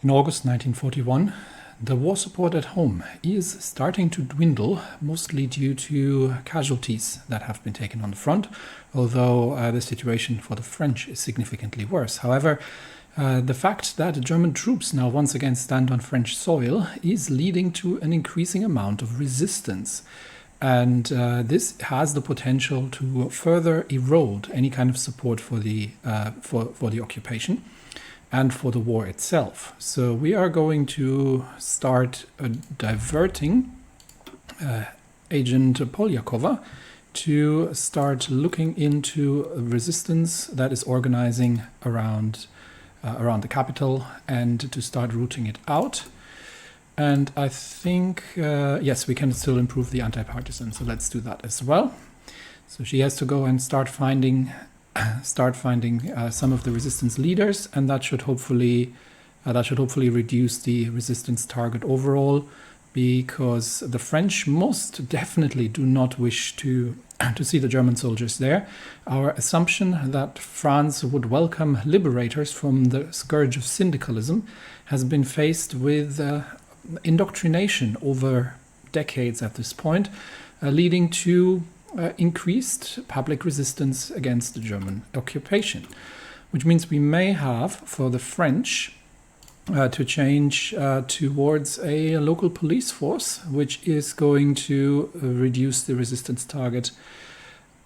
In August 1941, the war support at home is starting to dwindle, mostly due to casualties that have been taken on the front, although the situation for the French is significantly worse. However, the fact that German troops now once again stand on French soil is leading to an increasing amount of resistance. And this has the potential to further erode any kind of support for the occupation and for the war itself. So we are going to start diverting Agent Polyakova to start looking into resistance that is organizing around the capital and to start rooting it out. And I think, yes, we can still improve the anti-partisan, so let's do that as well. So she has to go and start finding some of the resistance leaders, and that should hopefully reduce the resistance target overall, because the French most definitely do not wish to see the German soldiers there. Our assumption that France would welcome liberators from the scourge of syndicalism has been faced with indoctrination over decades at this point, leading to increased public resistance against the German occupation, which means we may have, for the French, to change towards a local police force, which is going to reduce the resistance target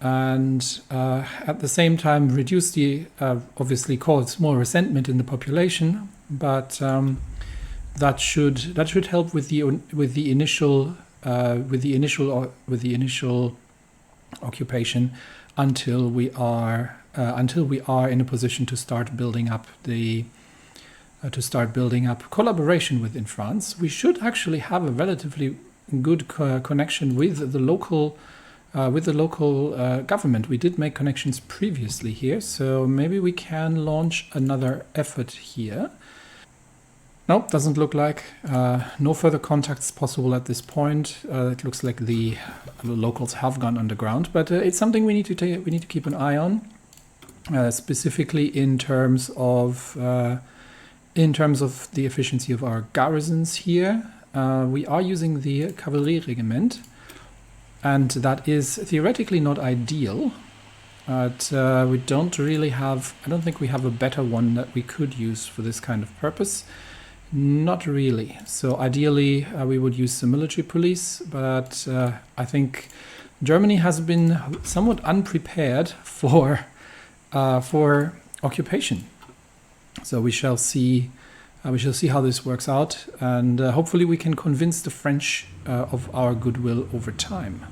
and at the same time reduce the obviously cause more resentment in the population, but that should help with the initial occupation until we are in a position to start building up collaboration within France. We should actually have a relatively good connection with the local government. We did make connections previously here, so maybe we can launch another effort here. Nope, doesn't look like. No further contacts possible at this point. It looks like the locals have gone underground, but it's something we need to keep an eye on, specifically in terms of the efficiency of our garrisons here. We are using the cavalry regiment, and that is theoretically not ideal. But we don't really have. I don't think we have a better one that we could use for this kind of purpose. Not really. So ideally, we would use the military police, but I think Germany has been somewhat unprepared for occupation. So we shall see. We shall see how this works out, and hopefully we can convince the French of our goodwill over time.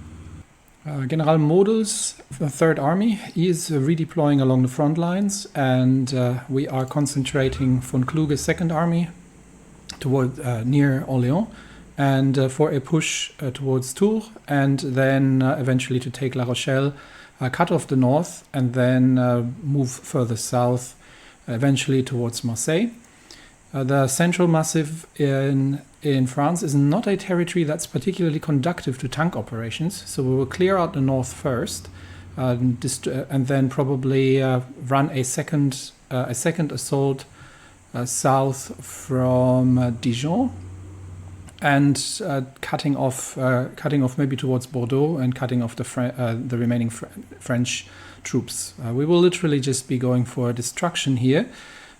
General Model's Third Army is redeploying along the front lines, and we are concentrating von Kluge's Second Army toward near Orléans, and for a push towards Tours, and then eventually to take La Rochelle, cut off the north, and then move further south, eventually towards Marseille. The Central Massif in France is not a territory that's particularly conducive to tank operations, so we will clear out the north first, and then probably run a second assault south from Dijon, and cutting off maybe towards Bordeaux, and cutting off the remaining French troops. We will literally just be going for destruction here,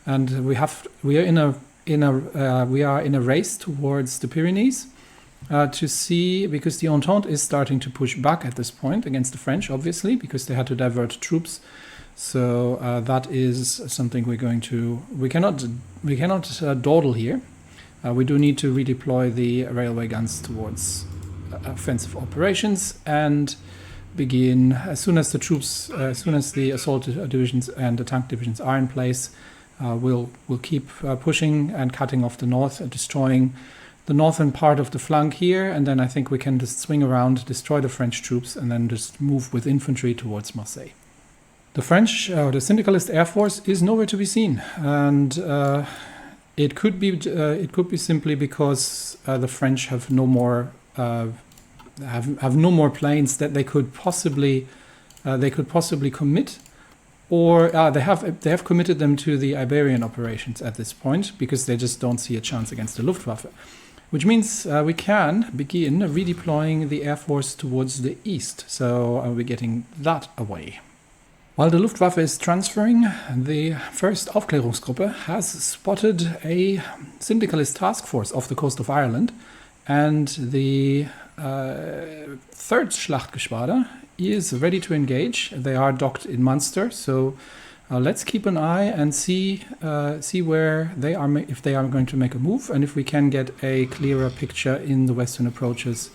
and we are in a race towards the Pyrenees to see, because the Entente is starting to push back at this point against the French, obviously, because they had to divert troops. So that is something we cannot dawdle here. We do need to redeploy the railway guns towards offensive operations and begin as soon as the assault divisions and the tank divisions are in place. We'll keep pushing and cutting off the north, destroying the northern part of the flank here, and then I think we can just swing around, destroy the French troops, and then just move with infantry towards Marseille. The French, the Syndicalist Air Force is nowhere to be seen, and it could be simply because the French have no more planes that they could possibly commit, or they have committed them to the Iberian operations at this point because they just don't see a chance against the Luftwaffe, which means we can begin redeploying the Air Force towards the east. So we're getting that away. While the Luftwaffe is transferring, the first Aufklärungsgruppe has spotted a syndicalist task force off the coast of Ireland, and the third Schlachtgeschwader is ready to engage. They are docked in Munster, so let's keep an eye and see where they are, if they are going to make a move, and if we can get a clearer picture in the western approaches.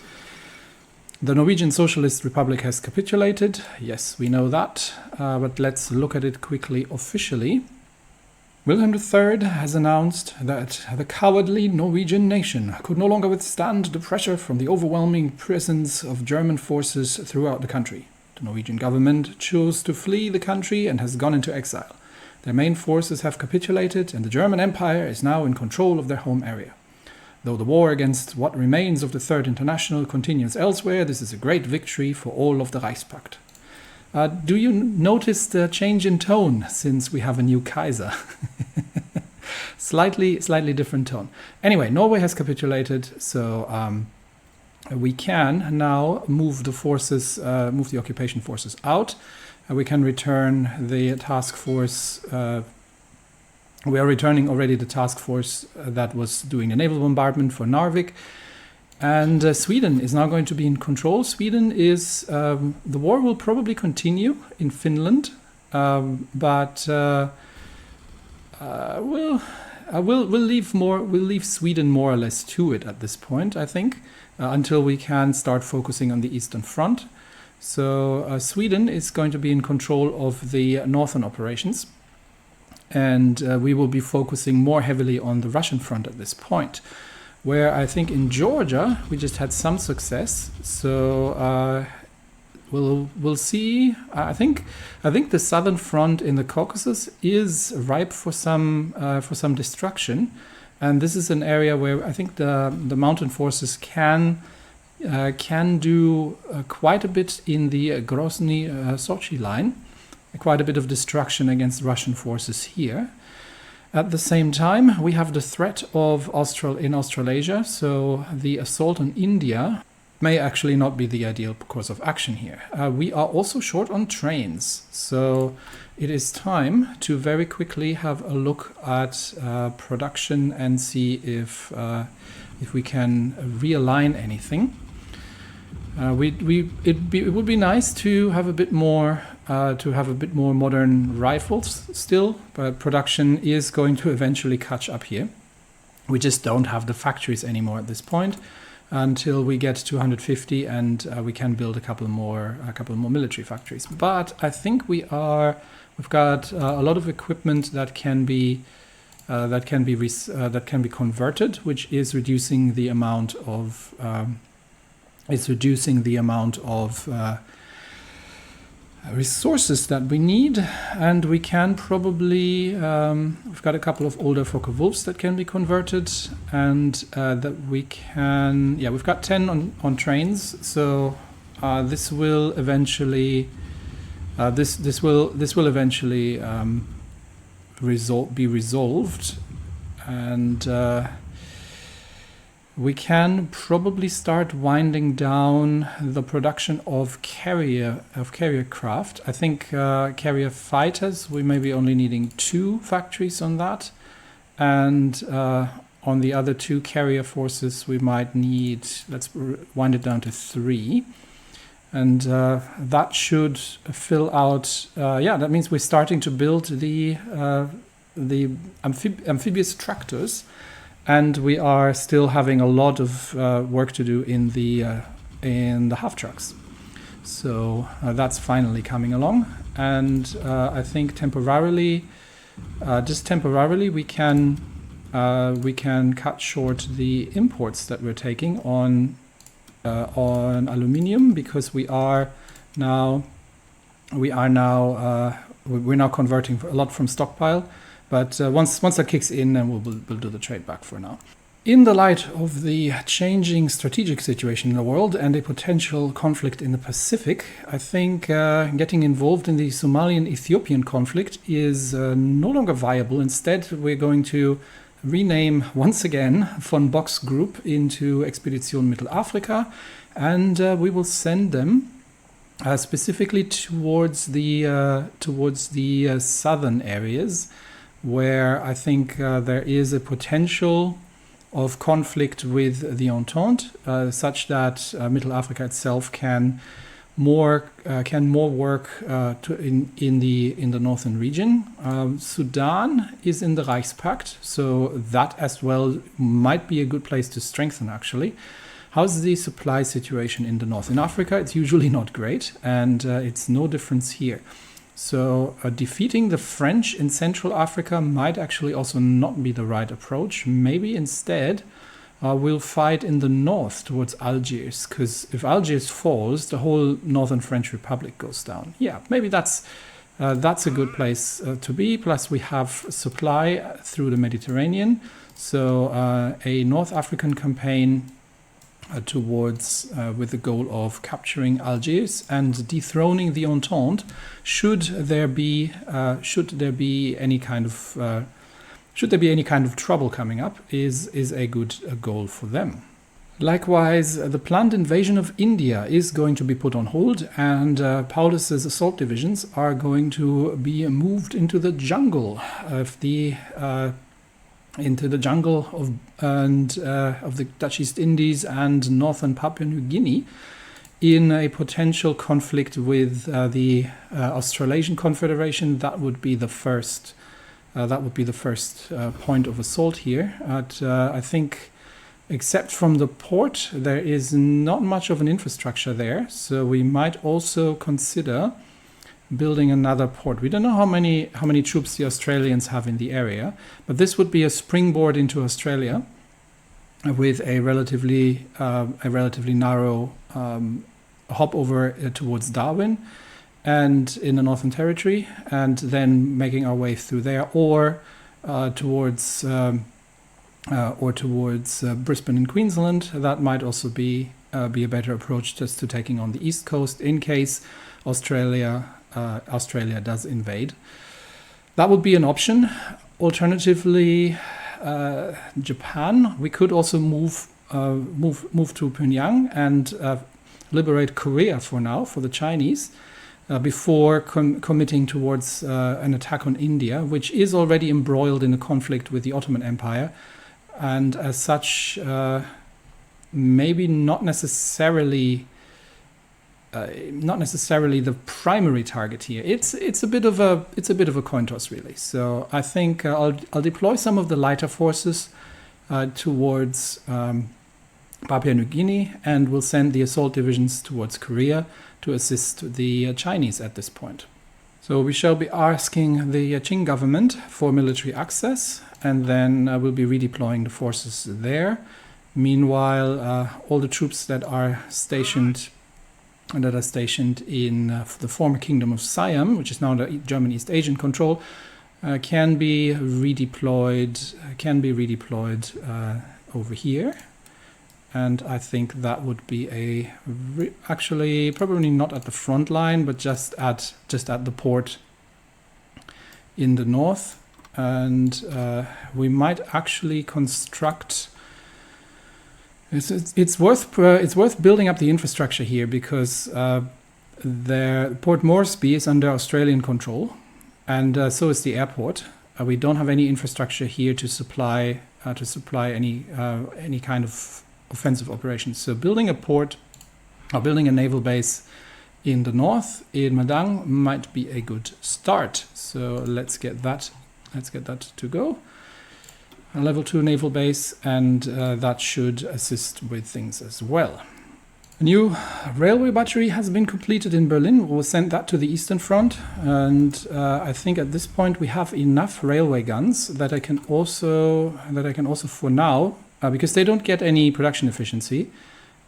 The Norwegian Socialist Republic has capitulated. Yes, we know that, but let's look at it quickly officially. Wilhelm III has announced that the cowardly Norwegian nation could no longer withstand the pressure from the overwhelming presence of German forces throughout the country. The Norwegian government chose to flee the country and has gone into exile. Their main forces have capitulated, and the German Empire is now in control of their home area. Though the war against what remains of the Third International continues elsewhere, this is a great victory for all of the Reichspakt. Do you notice the change in tone since we have a new Kaiser? Slightly different tone. Anyway, Norway has capitulated, so we can now move the forces, move the occupation forces out. We can return the task force. We are returning already the task force that was doing a naval bombardment for Narvik. And Sweden is now going to be in control. Sweden is, the war will probably continue in Finland, but we'll leave Sweden more or less to it at this point, I think, until we can start focusing on the Eastern Front. So Sweden is going to be in control of the northern operations. And we will be focusing more heavily on the Russian front at this point, where I think in Georgia we just had some success. So we'll see. I think the southern front in the Caucasus is ripe for some destruction, and this is an area where I think the mountain forces can do quite a bit in the Grozny-Sochi line. Quite a bit of destruction against Russian forces here. At the same time, we have the threat of in Australasia, so the assault on India may actually not be the ideal course of action here. We are also short on trains, so it is time to very quickly have a look at production and see if we can realign anything. It would be nice to have a bit more modern rifles still, but production is going to eventually catch up here. We just don't have the factories anymore at this point until we get to 150 and we can build a couple more military factories. But I think we've got a lot of equipment that can be converted, which is reducing the amount of resources that we need, and we can probably we've got a couple of older Focke-Wulfs that can be converted, and that we can we've got 10 on trains, so this will eventually be resolved, and we can probably start winding down the production of carrier craft. I think carrier fighters, we may be only needing 2 factories on that, and on the other 2 carrier forces we might need, let's wind it down to 3, and that should fill out. That means we're starting to build the amphibious tractors. And we are still having a lot of work to do in the half trucks. So that's finally coming along. And I think temporarily, we can cut short the imports that we're taking on aluminium, because we're now converting a lot from stockpile. But once that kicks in, then we'll do the trade back for now. In the light of the changing strategic situation in the world and a potential conflict in the Pacific, I think getting involved in the Somalian-Ethiopian conflict is no longer viable. Instead, we're going to rename once again von Bock's group into Expedition Mittelafrika, and we will send them specifically towards the southern areas, where I think there is a potential of conflict with the Entente, such that Mittelafrika itself can more work in the northern region. Sudan is in the Reichspakt, so that as well might be a good place to strengthen, actually. How's the supply situation in the north? In Africa, it's usually not great, and it's no difference here. So defeating the French in Central Africa might actually also not be the right approach. Maybe instead we'll fight in the north towards Algiers, because if Algiers falls, the whole Northern French Republic goes down. Yeah, maybe that's a good place to be. Plus we have supply through the Mediterranean. So a North African campaign towards with the goal of capturing Algiers and dethroning the Entente should there be any kind of trouble coming up is a good goal for them. Likewise, the planned invasion of India is going to be put on hold, and Paulus's assault divisions are going to be moved into the jungle of the of the Dutch East Indies and northern Papua New Guinea, in a potential conflict with the Australasian Confederation. That would be the first. Point of assault here. I think, except from the port, there is not much of an infrastructure there. So we might also consider building another port. We don't know how many troops the Australians have in the area, but this would be a springboard into Australia with a relatively narrow hop over towards Darwin and in the Northern Territory, and then making our way through there, or towards Brisbane in Queensland. That might also be a better approach, just to taking on the East Coast in case Australia does invade. That would be an option. Alternatively, Japan. We could also move to Pyongyang and liberate Korea for now, for the Chinese, before committing towards an attack on India, which is already embroiled in a conflict with the Ottoman Empire, and as such, maybe not necessarily the primary target here. It's a bit of a coin toss, really. So I think I'll deploy some of the lighter forces towards Papua New Guinea, and we'll send the assault divisions towards Korea to assist the Chinese at this point. So we shall be asking the Qing government for military access, and then we'll be redeploying the forces there. Meanwhile, all the troops that are stationed in the former Kingdom of Siam, which is now under German East Asian control, can be redeployed over here. And I think that would be actually probably not at the front line, but just at the port in the north. And we might actually construct. It's worth building up the infrastructure here, because Port Moresby is under Australian control, and so is the airport. We don't have any infrastructure here to supply any kind of offensive operations. So building a port or building a naval base in the north, in Madang, might be a good start. So let's get that to go. A level 2 naval base, and that should assist with things as well. A new railway battery has been completed in Berlin. We'll send that to the Eastern Front, and I think at this point we have enough railway guns that I can also for now, because they don't get any production efficiency,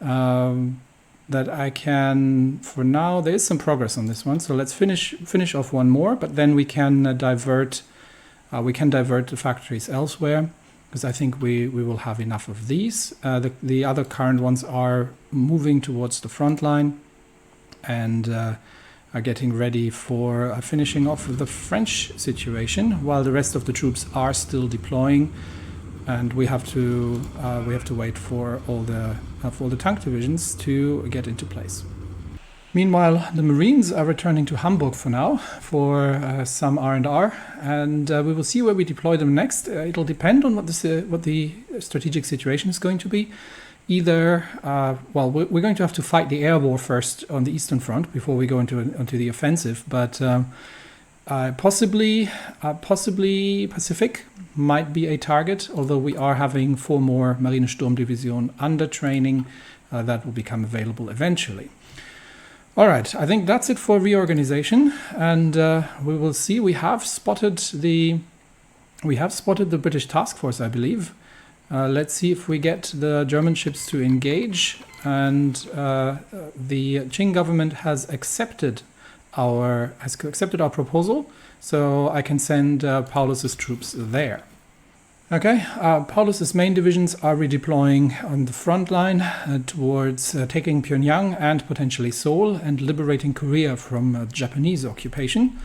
that I can for now. There is some progress on this one, so let's finish off one more, but then we can divert the factories elsewhere. because I think we will have enough of these. The other current ones are moving towards the front line and are getting ready for finishing off the French situation, while the rest of the troops are still deploying, and we have to wait for all the tank divisions to get into place. Meanwhile, the Marines are returning to Hamburg for now for some R&R, and we will see where we deploy them next. It'll depend on what the strategic situation is going to be. Either, we're going to have to fight the air war first on the Eastern Front before we go into the offensive, but possibly Pacific might be a target, although we are having 4 more Marine Sturmdivision under training that will become available eventually. All right, I think that's it for reorganization, and we will see. We have spotted the British task force, I believe. Let's see if we get the German ships to engage, and the Qing government has accepted our proposal, so I can send Paulus's troops there. Okay, Paulus's main divisions are redeploying on the front line towards taking Pyongyang and potentially Seoul and liberating Korea from Japanese occupation.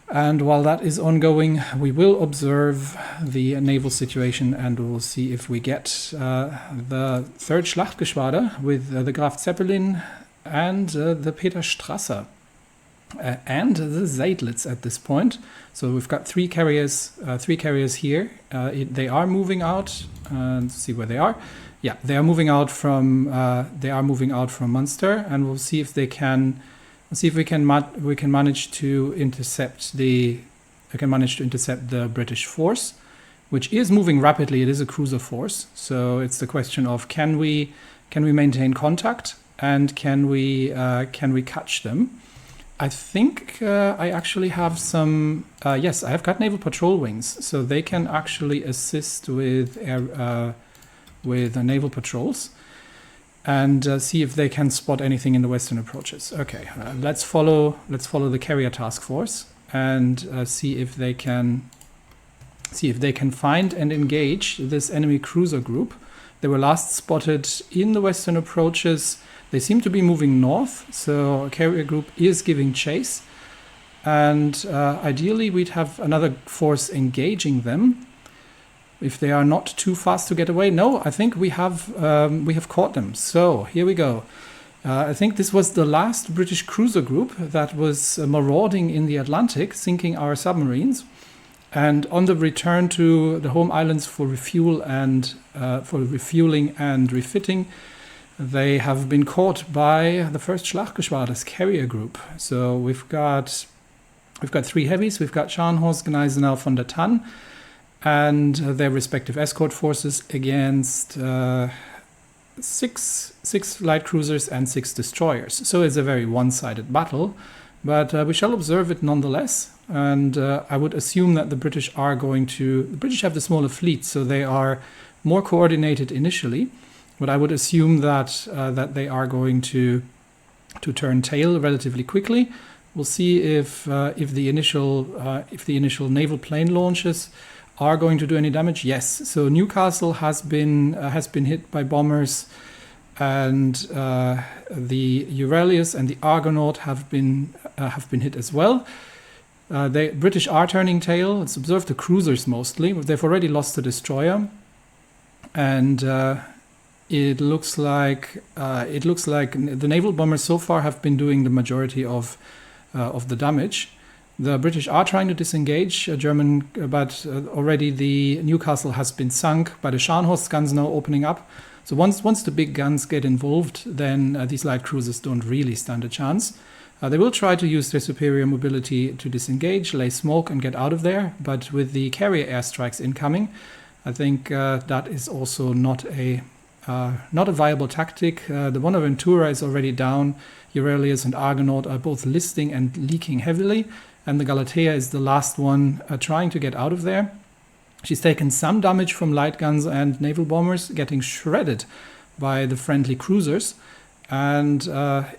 And while that is ongoing, we will observe the naval situation, and we'll see if we get the 3rd Schlachtgeschwader with the Graf Zeppelin and the Peter Strasser and the Seydlitz at this point. So we've got 3 carriers here. They are moving out. Let's see where they are. Yeah, they are moving out from Munster, and we'll see if they can. Let's see if we can manage to intercept the British force, which is moving rapidly. It is a cruiser force, so it's the question of can we maintain contact, and can we catch them? I think I actually have some. Yes, I have got naval patrol wings, so they can actually assist with naval patrols. And see if they can spot anything in the western approaches. Okay, let's follow the carrier task force and see if they can find and engage this enemy cruiser group. They were last spotted in the western approaches. They seem to be moving north, so a carrier group is giving chase, and ideally we'd have another force engaging them if they are not too fast to get away. No, I think we have caught them. So here we go. I think this was the last British cruiser group that was marauding in the Atlantic, sinking our submarines. And on the return to the home islands for refueling and refitting, they have been caught by the 1st Schlachtgeschwader's carrier group. So we've got 3 heavies. We've got Scharnhorst, Gneisenau, von der Tann, and their respective escort forces against 6 light cruisers and 6 destroyers. So it's a very one-sided battle, but we shall observe it nonetheless. And I would assume that the British have the smaller fleet, so they are more coordinated initially. But I would assume that they are going to turn tail relatively quickly. We'll see if the initial naval plane launches are going to do any damage. Yes. So Newcastle has been hit by bombers, and the Eurelius and the Argonaut have been hit as well. The British are turning tail. Let's observe the cruisers mostly. They've already lost the destroyer, and it looks like the naval bombers so far have been doing the majority of the damage. The British are trying to disengage German, but already the Newcastle has been sunk by the Scharnhorst guns now opening up. So once the big guns get involved, then these light cruisers don't really stand a chance. They will try to use their superior mobility to disengage, lay smoke, and get out of there. But with the carrier airstrikes incoming, I think that is also not a viable tactic. The Bonaventura is already down. Eurelius and Argonaut are both listing and leaking heavily, and the Galatea is the last one trying to get out of there. She's taken some damage from light guns and naval bombers, getting shredded by the friendly cruisers, and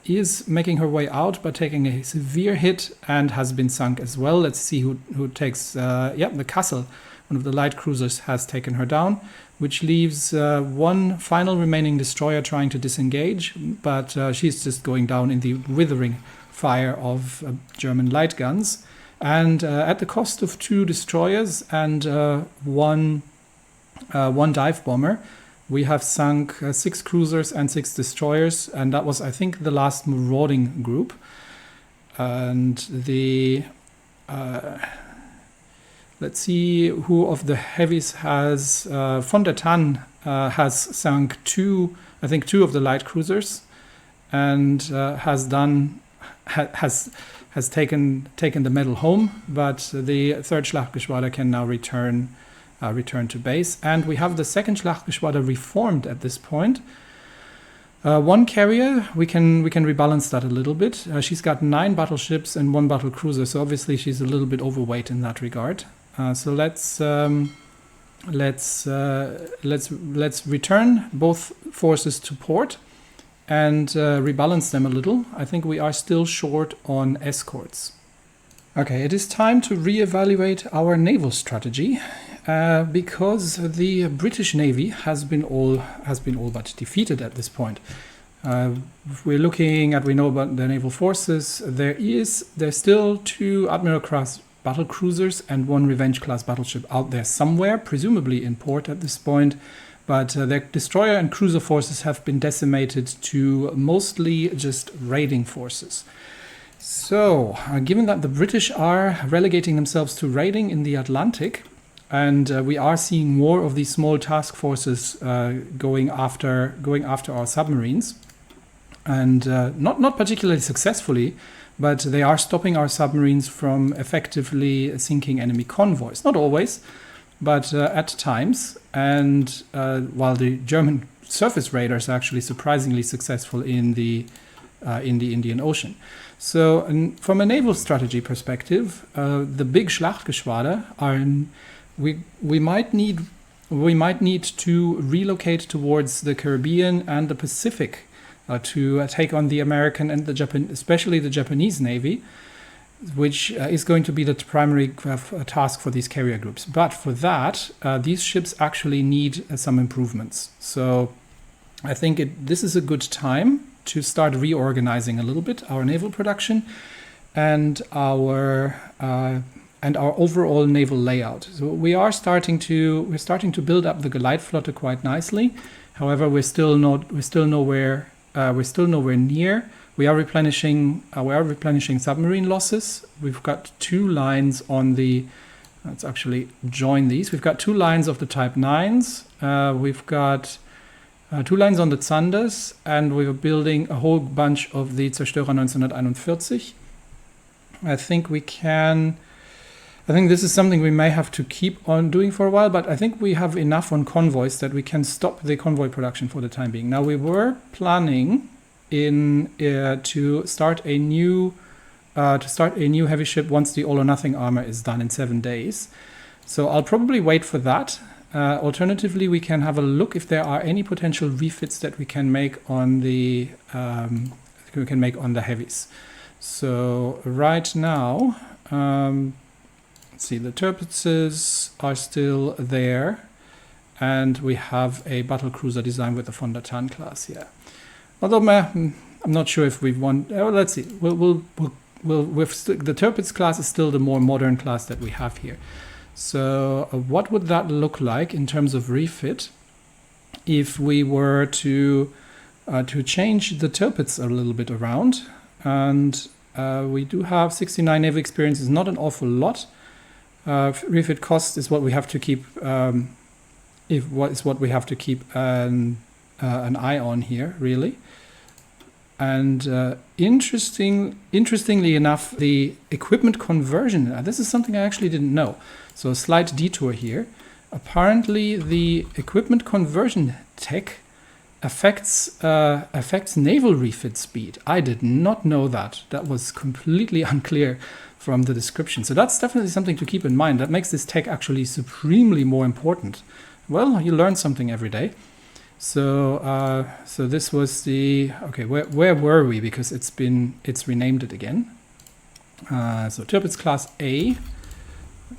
is making her way out by taking a severe hit and has been sunk as well. Let's see who takes the Kassel light cruisers has taken her down, which leaves one final remaining destroyer trying to disengage, but she's just going down in the withering fire of German light guns. And at the cost of 2 destroyers and one dive bomber, we have sunk 6 cruisers and 6 destroyers, and that was, I think, the last marauding group. And the let's see who of the heavies has von der Tann has sunk 2 of the light cruisers, and has taken the medal home, but the 3rd Schlachtgeschwader can now return to base. And we have the 2nd Schlachtgeschwader reformed at this point. 1 carrier, we can rebalance that a little bit. She's got 9 battleships and 1 battle cruiser, so obviously she's a little bit overweight in that regard. So let's return both forces to port and rebalance them a little. I think we are still short on escorts. Okay, it is time to reevaluate our naval strategy, because the British Navy has been all but defeated at this point. If we know about the naval forces. There's still 2 Admiral class battle cruisers and 1 Revenge class battleship out there somewhere, presumably in port at this point. But their destroyer and cruiser forces have been decimated to mostly just raiding forces. So, given that the British are relegating themselves to raiding in the Atlantic, and we are seeing more of these small task forces going after our submarines, and not particularly successfully, but they are stopping our submarines from effectively sinking enemy convoys. Not always, but at times. And while the German surface raiders are actually surprisingly successful in the Indian Ocean. So from a naval strategy perspective, the big Schlachtgeschwader we might need to relocate towards the Caribbean and the Pacific to take on the American and especially the Japanese Navy, which is going to be the primary task for these carrier groups. But for that, these ships actually need some improvements. So I think this is a good time to start reorganizing a little bit our naval production and our overall naval layout. So we're starting to build up the Geleitflotte quite nicely. However, we're still nowhere near. We are replenishing submarine losses. We've got 2 lines on the. Let's actually join these. We've got 2 lines of the Type 9s. We've got 2 lines on the Zanders, and we're building a whole bunch of the Zerstörer 1941. I think this is something we may have to keep on doing for a while, but I think we have enough on convoys that we can stop the convoy production for the time being. Now, we were planning to start a new heavy ship once the all or nothing armor is done in 7 days. So I'll probably wait for that. Alternatively, we can have a look if there are any potential refits that we can make on the heavies. So right now, let's see, the Tirpitzes are still there, and we have a battle cruiser design with the von der Tann class here. Although I'm not sure if we've won. Let's see. The Tirpitz class is still the more modern class that we have here. So what would that look like in terms of refit if we were to change the Tirpitz a little bit around? And we do have 69 naval experience, is not an awful lot. Refit cost is what we have to keep. What we have to keep an eye on here, really. And interestingly enough, the equipment conversion, this is something I actually didn't know. So a slight detour here. Apparently, the equipment conversion tech affects naval refit speed. I did not know that. That was completely unclear from the description. So that's definitely something to keep in mind. That makes this tech actually supremely more important. Well, you learn something every day. So this was the, okay, where were we? Because it's renamed it again. So Tirpitz class A,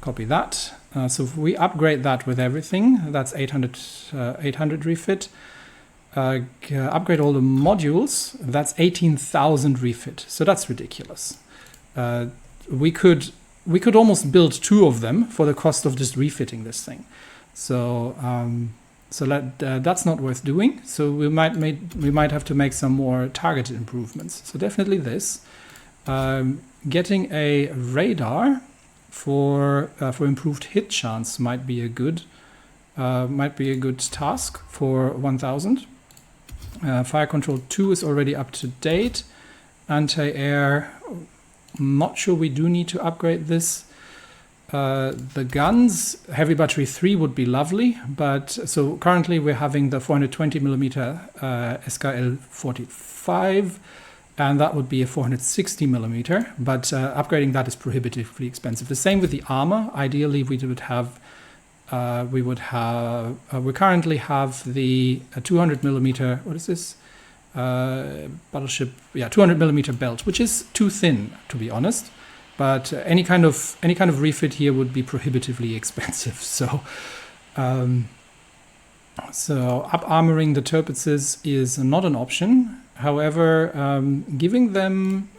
copy that. So if we upgrade that with everything, that's 800 refit. Upgrade all the modules, that's 18,000 refit. So that's ridiculous. We could almost build 2 of them for the cost of just refitting this thing. So that's not worth doing. So we might have to make some more targeted improvements. So definitely this. Getting a radar for improved hit chance might be a good task for 1000. Fire control 2 is already up to date. Anti-air, not sure we do need to upgrade this. The guns, heavy battery 3 would be lovely, but so currently we're having the 420mm SKL 45, and that would be a 460mm, but upgrading that is prohibitively expensive. The same with the armor. Ideally we currently have the 200mm, what is this? Battleship, 200mm belt, which is too thin, to be honest. But any kind of refit here would be prohibitively expensive. So up-armoring the Tirpitzes is not an option. However, giving them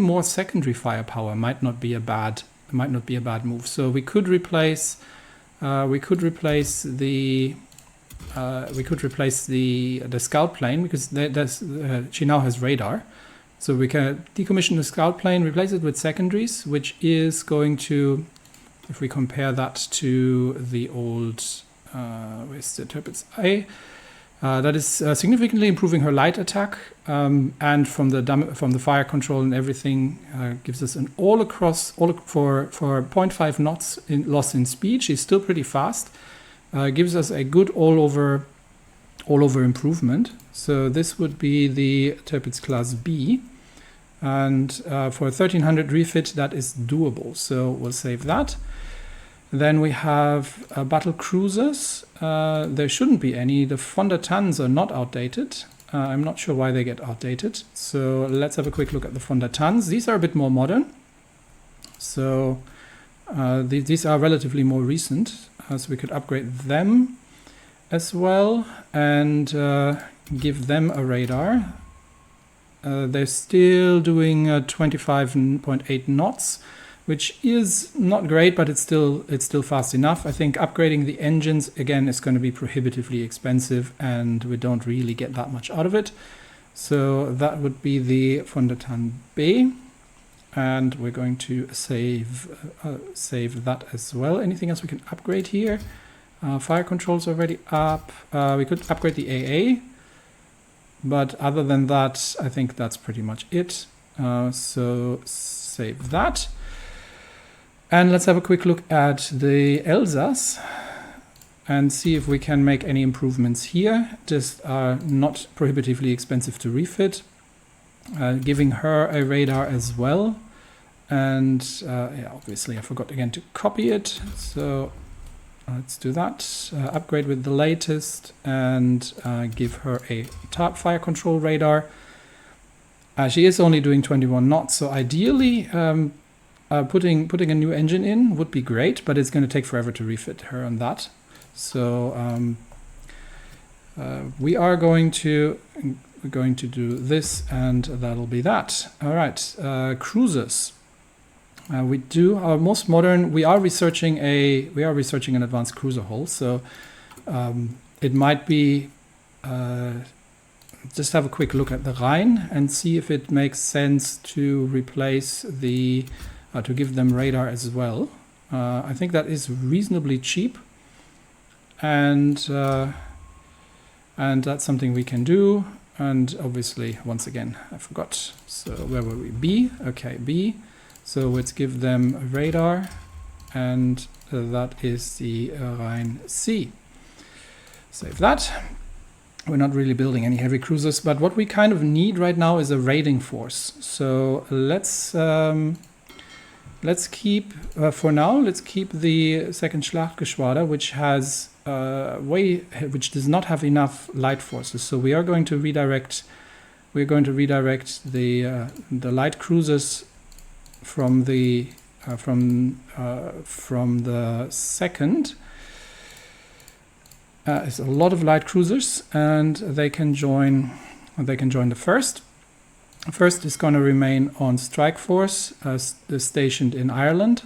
more secondary firepower might not be a bad move. So we could replace the scout plane, because she now has radar. So we can decommission the scout plane, replace it with secondaries, which is going to, if we compare that to the old, where's the Tirpitz A, that is significantly improving her light attack, and from the fire control and everything, gives us an for 0.5 knots loss in speed. She's still pretty fast. Gives us a good all over improvement. So this would be the Tirpitz class B, and for 1300 refit that is doable. So we'll save that. Then we have battle cruisers. There shouldn't be any. The von der Tann's are not outdated. I'm not sure why they get outdated. So let's have a quick look at the von der Tann's. These are a bit more modern. So these are relatively more recent. So we could upgrade them as well and give them a radar. They're still doing 25.8 knots, which is not great, but it's still fast enough. I think upgrading the engines again is going to be prohibitively expensive, and we don't really get that much out of it. So that would be the von der Tann B. And we're going to save that as well. Anything else we can upgrade here? Fire control's already up. We could upgrade the AA, but other than that, I think that's pretty much it. So save that. And let's have a quick look at the Elsass and see if we can make any improvements here. Just are not prohibitively expensive to refit. Giving her a radar as well, and obviously I forgot again to copy it, so let's do that. Upgrade with the latest and give her a fire control radar. She is only doing 21 knots, so ideally putting a new engine in would be great, but it's going to take forever to refit her on that. So we're going to do this, and that'll be that. All right, cruisers. We do our most modern. We are researching an advanced cruiser hull. So it might be just have a quick look at the Rhine and see if it makes sense to replace the to give them radar as well. I think that is reasonably cheap, and that's something we can do. And obviously, once again, I forgot. So where were we? B. Okay, B. So let's give them a radar, and that is the Rhine C. Save that. We're not really building any heavy cruisers, but what we kind of need right now is a raiding force. So let's keep for now. Let's keep the second Schlachtgeschwader, which has which does not have enough light forces. So we are going to redirect. We're going to redirect the light cruisers from the second is a lot of light cruisers, and they can join the first. First is going to remain on strike force, stationed in Ireland,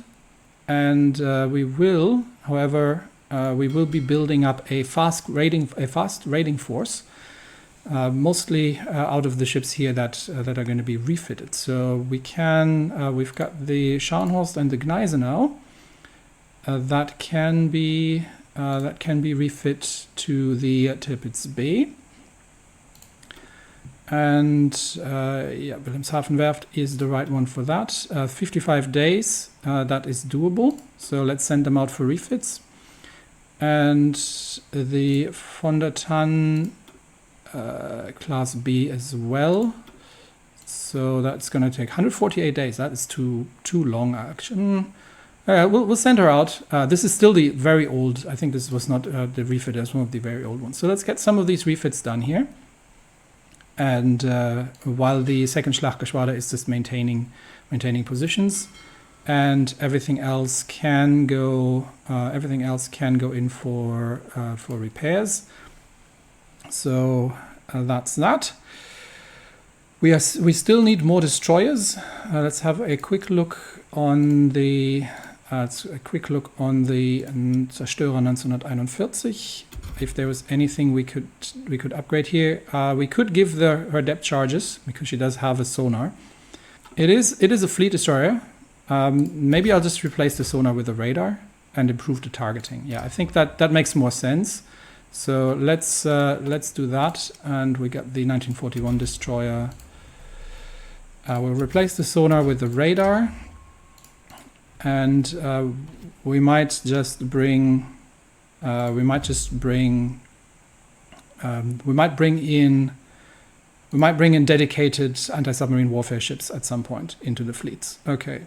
and we will, however, we will be building up a fast raiding force, mostly out of the ships here that are going to be refitted. So we've got the Scharnhorst and the Gneisenau that can be refit to the Tirpitz Bay. And Wilhelmshaven Werft is the right one for that. 55 days, that is doable. So let's send them out for refits. And the von der Tann Class B as well. So that's going to take 148 days. That is too long, actually. We'll send her out. This is still the very old. I think this was not the refit. It's one of the very old ones. So let's get some of these refits done here. And while the second Schlachtgeschwader is just maintaining positions, and everything else can go in for repairs. So that's that. We still need more destroyers. Let's have a quick look on the Zerstörer 1941. If there was anything we could upgrade here, we could give her depth charges because she does have a sonar. It is a fleet destroyer. Maybe I'll just replace the sonar with a radar and improve the targeting. Yeah, I think that makes more sense. So let's do that, and we got the 1941 destroyer. We'll replace the sonar with the radar, and we might bring in dedicated anti-submarine warfare ships at some point into the fleets. Okay.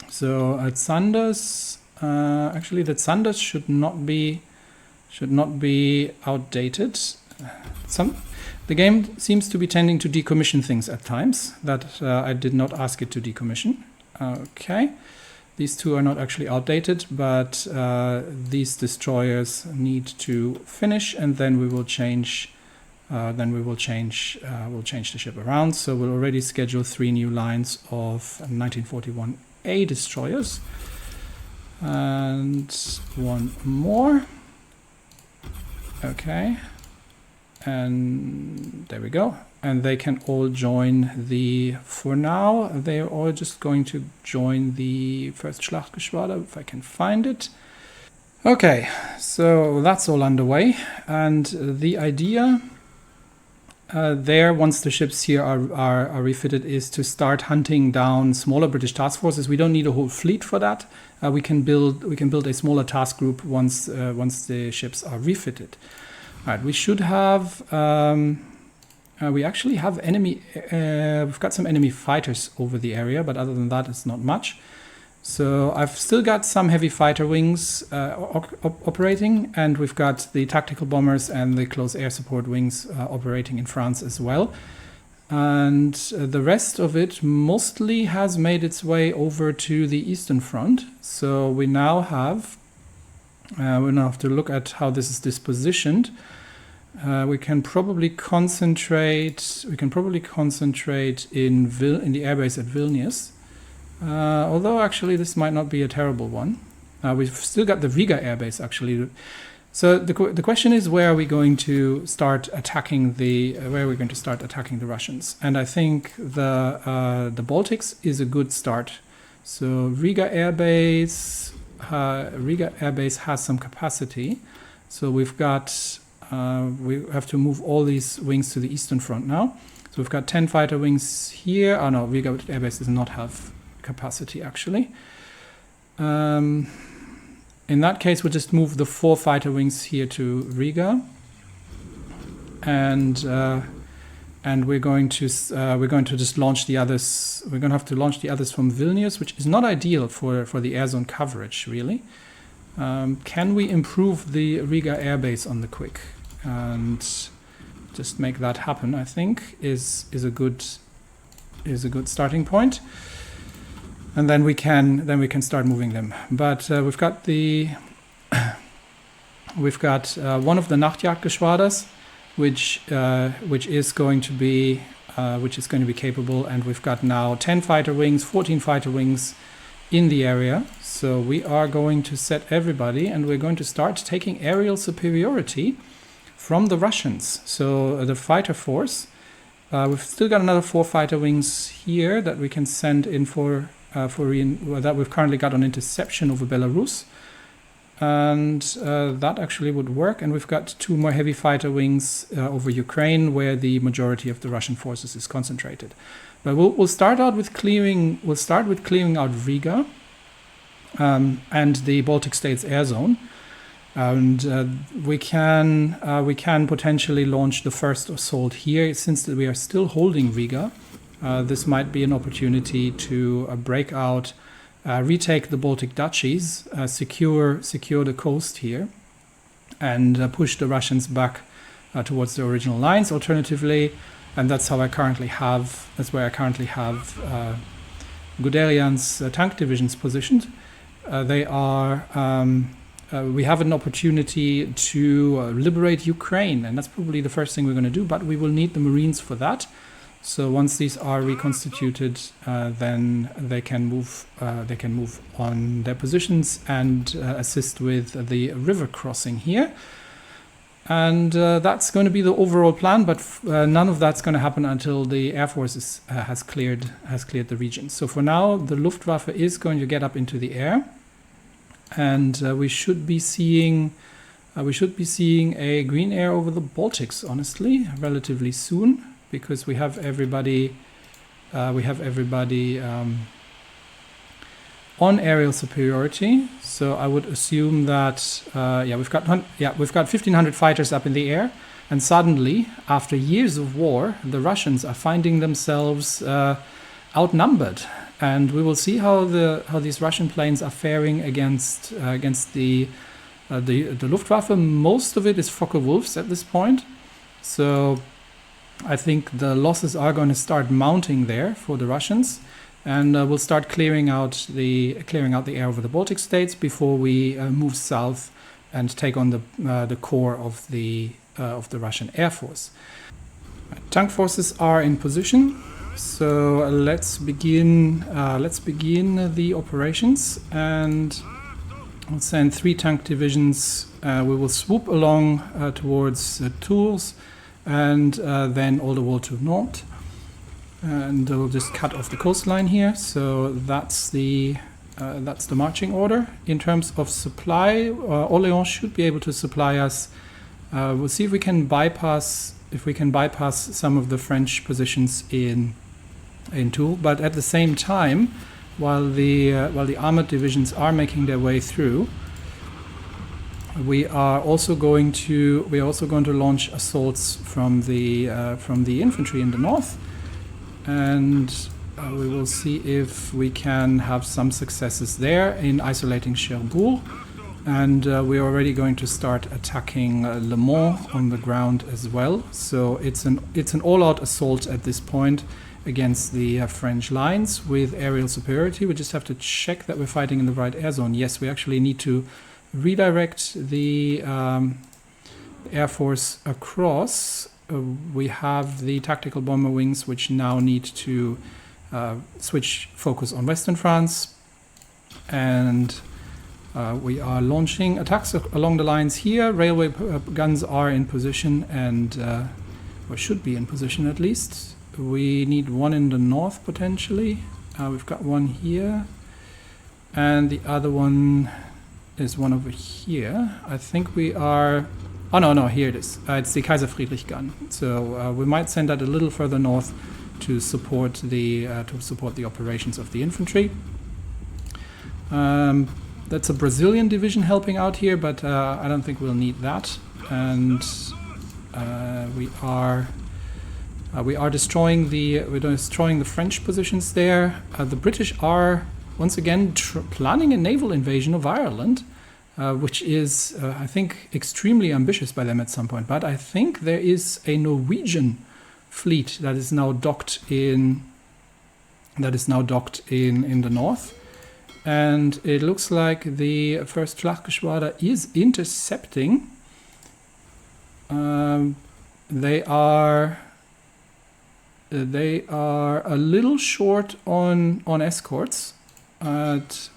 So at Sanders, actually the Sanders should not be outdated. The game seems to be tending to decommission things at times that I did not ask it to decommission. Okay. These two are not actually outdated, but these destroyers need to finish, and then we will change. We'll change the ship around. So we'll already schedule 3 new lines of 1941A destroyers, and 1 more. Okay, and there we go. And they can all join for now, they're all just going to join the first Schlachtgeschwader, if I can find it. Okay, so that's all underway. And the idea once the ships here are refitted, is to start hunting down smaller British task forces. We don't need a whole fleet for that. We can build a smaller task group once the ships are refitted. All right, we should have... we actually have enemy. We've got some enemy fighters over the area, but other than that, it's not much. So I've still got some heavy fighter wings operating, and we've got the tactical bombers and the close air support wings operating in France as well. And the rest of it mostly has made its way over to the Eastern Front. So we now have to look at how this is dispositioned. We can probably concentrate. in the airbase at Vilnius. Although actually this might not be a terrible one. We've still got the Riga airbase actually. So the question is, where are we going to start attacking the Russians? And I think the Baltics is a good start. So Riga airbase has some capacity. So we've got we have to move all these wings to the Eastern Front now. So we've got 10 fighter wings here. Oh no, Riga airbase does not have capacity actually. In that case, we'll just move the 4 fighter wings here to Riga, and we're going to just launch the others. We're going to have to launch the others from Vilnius, which is not ideal for the air zone coverage, really. Can we improve the Riga airbase on the quick and just make that happen? I think is a good starting point. and then we can start moving them. But we've got one of the Nachtjagdgeschwaders, which is going to be capable, and we've got now 10 fighter wings, 14 fighter wings in the area. So we are going to set everybody, and we're going to start taking aerial superiority from the Russians. So the fighter force, we've still got another 4 fighter wings here that we can send in that we've currently got on interception over Belarus. And that actually would work. And we've got 2 more heavy fighter wings over Ukraine, where the majority of the Russian forces is concentrated. But we'll start out with clearing. We'll start with clearing out Riga and the Baltic States air zone, and we can potentially launch the first assault here, since we are still holding Riga. This might be an opportunity to break out. Retake the Baltic duchies, secure the coast here, and push the Russians back towards the original lines. Alternatively, and that's where I currently have Guderian's tank divisions positioned. We have an opportunity to liberate Ukraine, and that's probably the first thing we're going to do. But we will need the Marines for that. So once these are reconstituted, then they can move on their positions and assist with the river crossing here. And that's going to be the overall plan, but none of that's going to happen until the Air Force has cleared the region. So for now, the Luftwaffe is going to get up into the air, and we should be seeing a green air over the Baltics, honestly, relatively soon, because we have everybody on aerial superiority. So I would assume that we've got 1,500 fighters up in the air, and suddenly, after years of war, the Russians are finding themselves outnumbered, and we will see how these Russian planes are faring against the Luftwaffe. Most of it is Focke-Wulfs at this point, so I think the losses are going to start mounting there for the Russians, and we'll start clearing out the air over the Baltic states before we move south and take on the core of the Russian Air Force. Tank forces are in position, so let's begin the operations, and we'll send 3 tank divisions. We will swoop along towards Tours, and then all the way to north, and we'll just cut off the coastline here. So that's the marching order. In terms of supply, Orléans should be able to supply us. We'll see if we can bypass some of the French positions in Tours. But at the same time, while the armored divisions are making their way through, we are also going to launch assaults from the infantry in the north, and we will see if we can have some successes there in isolating Cherbourg, and we're already going to start attacking Le Mans on the ground as well. So it's an all-out assault at this point against the French lines with aerial superiority. We just have to check that we're fighting in the right air zone. Yes, we actually need to redirect the Air Force across. We have the tactical bomber wings, which now need to switch focus on Western France, and we are launching attacks along the lines here. Railway guns are in position, and or should be in position at least. We need one in the north potentially. We've got one here, and the other one is one over here. I think we are... Oh, no, here it is. It's the Kaiserreich gun. So we might send that a little further north to support the operations of the infantry. That's a Brazilian division helping out here, but I don't think we'll need that. And we are destroying the French positions there. The British are once again planning a naval invasion of Ireland, which is, I think, extremely ambitious by them at some point. But I think there is a Norwegian fleet that is now docked in that is now docked in the north. And it looks like the 1st Schlachtgeschwader is intercepting. They are a little short on escorts. Because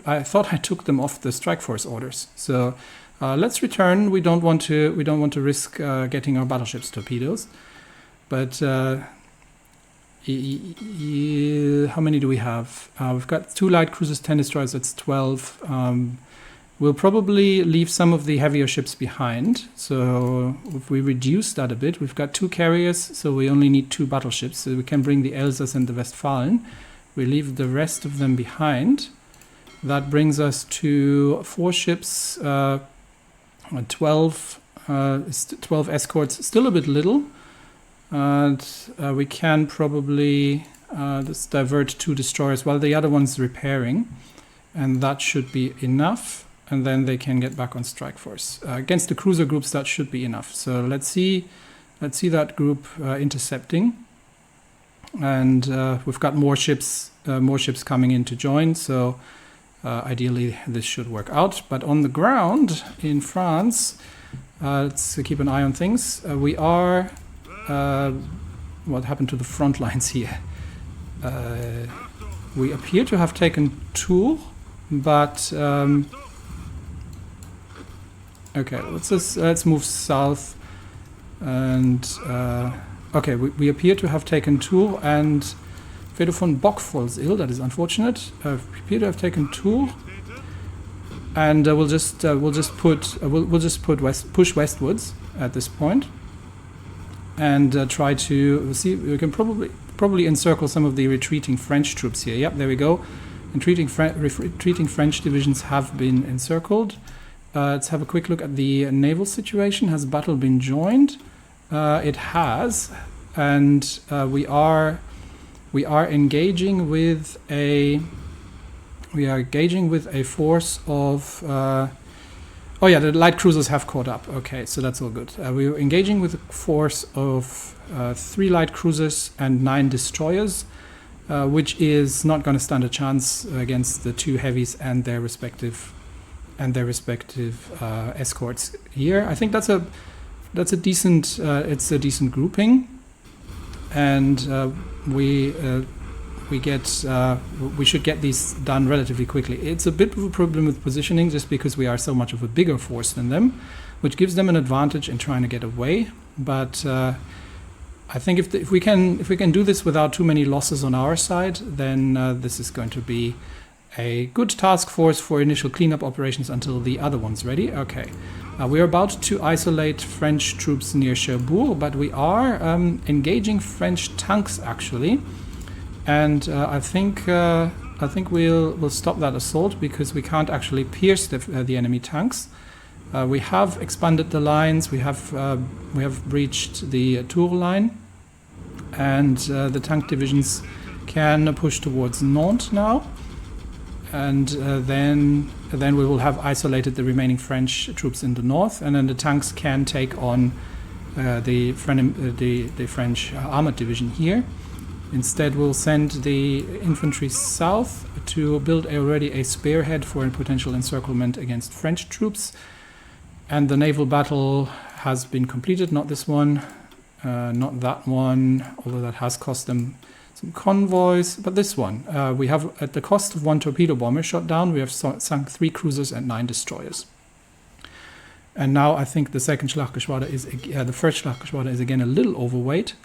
I thought I took them off the strike force orders. So let's return. We don't want to risk getting our battleships torpedoes. But how many do we have? We've got 2 light cruisers, 10 destroyers. That's 12. We'll probably leave some of the heavier ships behind. So if we reduce that a bit, we've got 2 carriers, so we only need 2 battleships. So we can bring the Elsass and the Westfalen. We leave the rest of them behind. That brings us to 4 ships, 12 escorts. Still a bit little. And we can probably just divert 2 destroyers while the other one's repairing. And that should be enough. And then they can get back on strike force. Against the cruiser groups, that should be enough. So let's see that group intercepting. And we've got more ships coming in to join. So ideally, this should work out. But on the ground in France, let's keep an eye on things. We are... what happened to the front lines here? We appear to have taken Tours, but... okay, let's move south, and okay, we appear to have taken Tours and Vedo von Bock falls ill. That is unfortunate. We appear to have taken Tours, and we'll just push westwards at this point, and try to see. We can probably encircle some of the retreating French troops here. Yep, there we go. Retreating French divisions have been encircled. Let's have a quick look at the naval situation. Has battle been joined? It has, and we are engaging with a force of. Oh yeah, the light cruisers have caught up. Okay, so that's all good. We're engaging with a force of 3 light cruisers and 9 destroyers, which is not going to stand a chance against the 2 heavies and their respective escorts here. I think that's a decent it's a decent grouping, and we should get these done relatively quickly. It's a bit of a problem with positioning, just because we are so much of a bigger force than them, which gives them an advantage in trying to get away. But I think if we can do this without too many losses on our side, then this is going to be a good task force for initial cleanup operations until the other one's ready. Okay, we're about to isolate French troops near Cherbourg, but we are engaging French tanks actually, and I think we'll stop that assault because we can't actually pierce the enemy tanks. We have expanded the lines. We have breached the Tours line, and the tank divisions can push towards Nantes now. And then we will have isolated the remaining French troops in the north, and then the tanks can take on the French armored division here. Instead, we'll send the infantry south to build already a spearhead for a potential encirclement against French troops. And the naval battle has been completed. Not this one, not that one, although that has cost them some convoys, but this one. We have, at the cost of 1 torpedo bomber shot down, we have sunk 3 cruisers and 9 destroyers. And now I think the 2nd Schlachtgeschwader is, the 1st Schlachtgeschwader is again a little overweight.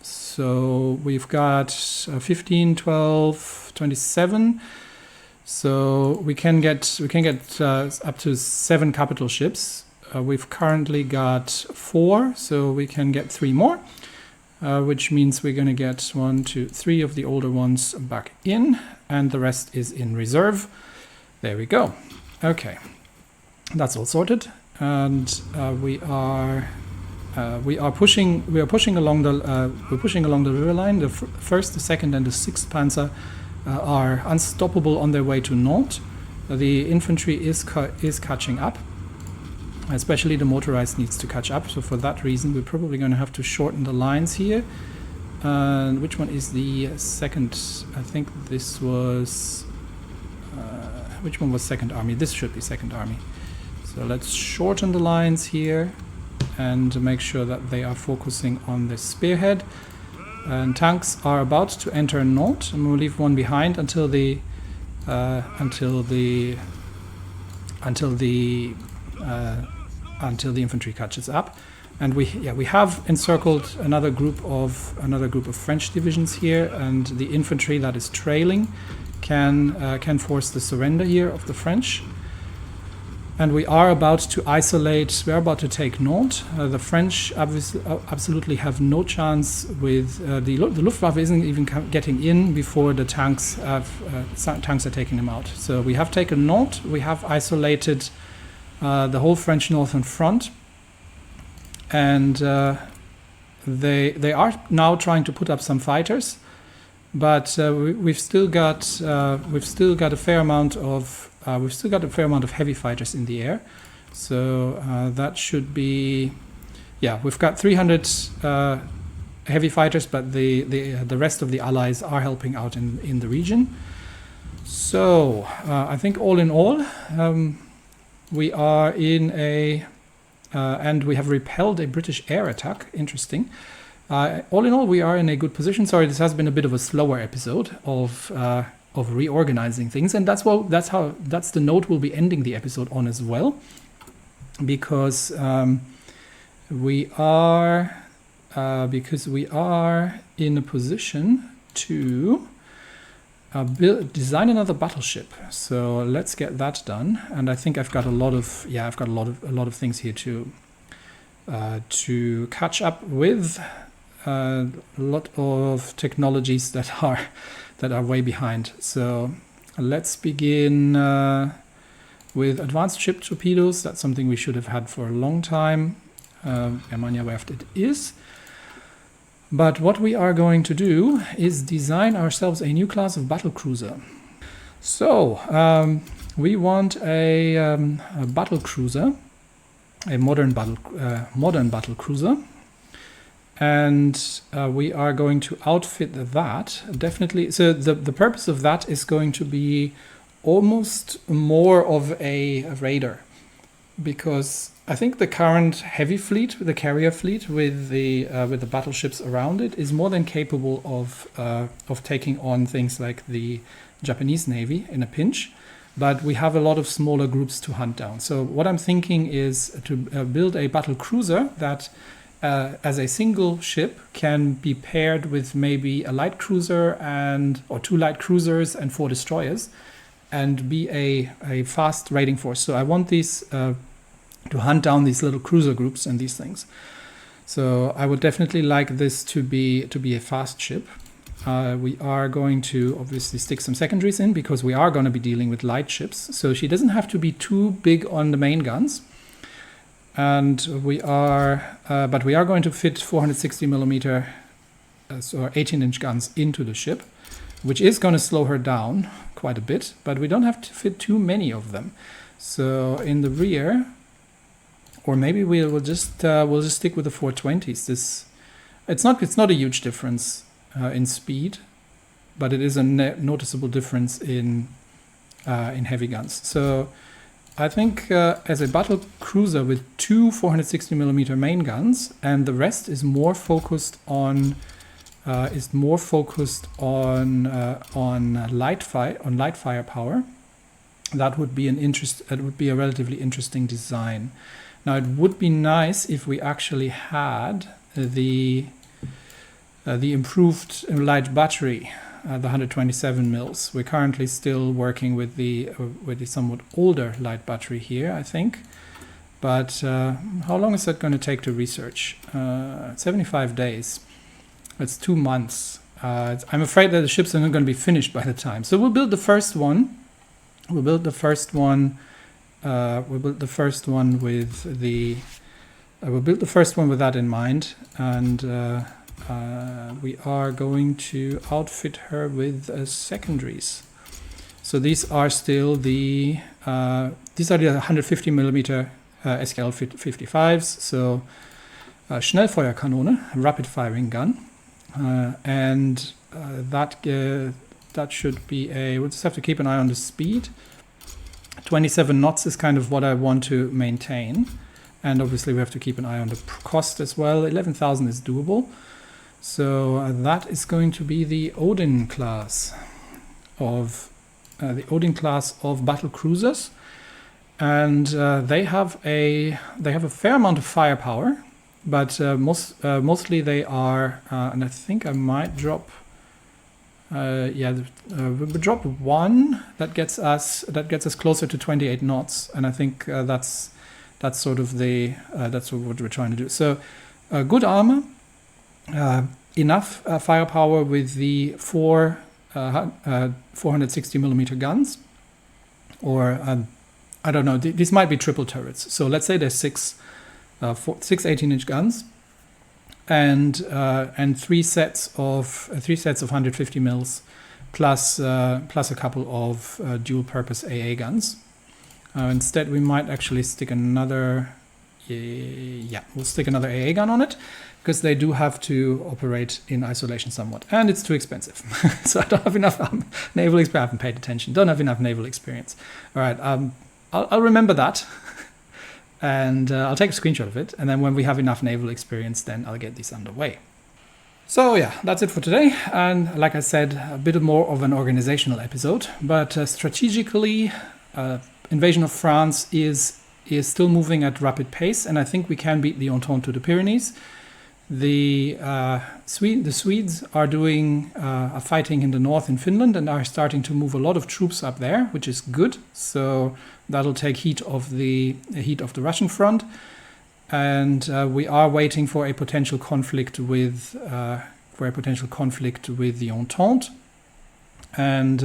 So we've got 15, 12, 27. So we can get up to 7 capital ships. We've currently got 4, so we can get 3 more. Which means we're going to get 1, 2, 3 of the older ones back in, and the rest is in reserve. There we go. Okay, that's all sorted, and we are pushing along the river line. The 1st, the 2nd, and the 6th Panzer are unstoppable on their way to Nantes. The infantry is catching up. Especially the motorized needs to catch up. So for that reason, we're probably going to have to shorten the lines here. And which one is the second? I think this was... which one was Second Army? This should be Second Army. So let's shorten the lines here and make sure that they are focusing on the spearhead. And tanks are about to enter Nantes, and we'll leave one behind until the infantry catches up. And we have encircled another group of French divisions here, and the infantry that is trailing can force the surrender here of the French. And we are about to isolate. We're about to take Nantes. The French absolutely have no chance with the Luftwaffe isn't even getting in before the tanks are taking them out. So we have taken Nantes. We have isolated the whole French northern front, and they are now trying to put up some fighters, but we've still got a fair amount of heavy fighters in the air. So that should be, we've got 300 heavy fighters, but the rest of the allies are helping out in the region. So I think all in all, we are in a and we have repelled a British air attack. Interesting. All in all, we are in a good position. Sorry, this has been a bit of a slower episode of reorganizing things, and that's the note we'll be ending the episode on as well, because we are in a position to design another battleship. So let's get that done. And I think I've got a lot of things here to catch up with. A lot of technologies that are way behind. So let's begin with advanced ship torpedoes. That's something we should have had for a long time. Germania Werft it is. But what we are going to do is design ourselves a new class of battle cruiser. So we want a battle cruiser, a modern battle cruiser. And we are going to outfit that, definitely. So the purpose of that is going to be almost more of a raider, because I think the current heavy fleet, the carrier fleet with the battleships around it, is more than capable of taking on things like the Japanese Navy in a pinch. But we have a lot of smaller groups to hunt down. So what I'm thinking is to build a battle cruiser that, as a single ship, can be paired with maybe a light cruiser or 2 light cruisers and 4 destroyers, and be a fast raiding force. So I want these to hunt down these little cruiser groups and these things. So I would definitely like this to be a fast ship. We are going to obviously stick some secondaries in, because we are going to be dealing with light ships. So she doesn't have to be too big on the main guns. And but we are going to fit 460 millimeter or 18-inch guns into the ship, which is going to slow her down quite a bit, but we don't have to fit too many of them. So in the rear, or maybe we'll just stick with the 420s. It's not a huge difference in speed, but it is a noticeable difference in heavy guns. So I think as a battle cruiser with 2 460 millimeter main guns, and the rest is more focused on light firepower. That would be a relatively interesting design. Now it would be nice if we actually had the improved light battery, the 127 mils. We're currently still working with the somewhat older light battery here, I think. But how long is that going to take to research? 75 days. That's 2 months. I'm afraid that the ships are not going to be finished by the time. So we'll build the first one. We'll build the first one with that in mind, and we are going to outfit her with secondaries. So these are still the 150 millimeter SKL 55s, so Schnellfeuerkanone, rapid firing gun, and that should be we'll just have to keep an eye on the speed. 27 knots is kind of what I want to maintain, and obviously we have to keep an eye on the cost as well. 11,000 is doable, so that is going to be the Odin class of battle cruisers, and they have a fair amount of firepower, but mostly they are, and I think I might drop. We'll drop one that gets us closer to 28 knots, and I think that's sort of that's what we're trying to do. So good armor, enough firepower with the 460 millimeter guns, or I don't know. These might be triple turrets. So let's say there's six 18-inch guns, and three sets of 150 mils, plus a couple of dual-purpose AA guns. Instead, we might actually stick another. We'll stick another AA gun on it, because they do have to operate in isolation somewhat, and it's too expensive. So I don't have enough naval experience. I haven't paid attention. Don't have enough naval experience. All right, I'll remember that. And I'll take a screenshot of it, and then when we have enough naval experience, then I'll get these underway. So yeah, that's it for today, and like I said, a bit more of an organizational episode, but strategically, invasion of France is still moving at rapid pace, and I think we can beat the Entente to the Pyrenees. The Swedes are fighting in the north in Finland and are starting to move a lot of troops up there, which is good. So that'll take heat of the Russian front, and we are waiting for a potential conflict with the Entente, and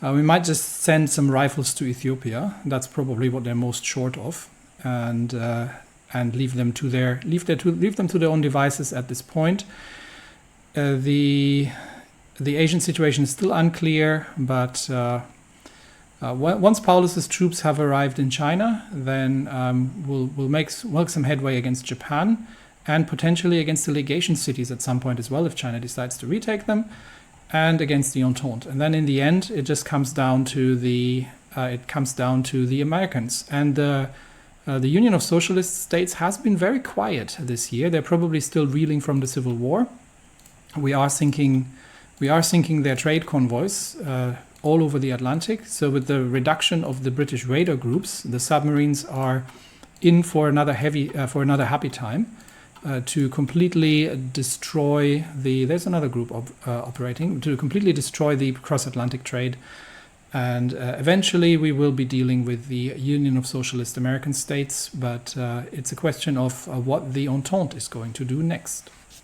we might just send some rifles to Ethiopia. That's probably what they're most short of, and leave them to their own devices at this point. The Asian situation is still unclear, but once Paulus's troops have arrived in China, then we'll make some headway against Japan, and potentially against the legation cities at some point as well, if China decides to retake them, and against the Entente. And then in the end, it just comes down to the Americans. And the Union of Socialist States has been very quiet this year. They're probably still reeling from the Civil War. We are sinking their trade convoys all over the Atlantic. So with the reduction of the British raider groups, the submarines are in for another happy time to completely destroy there's another group operating to completely destroy the cross-Atlantic trade. And eventually we will be dealing with the Union of Socialist American States, but it's a question of what the Entente is going to do next.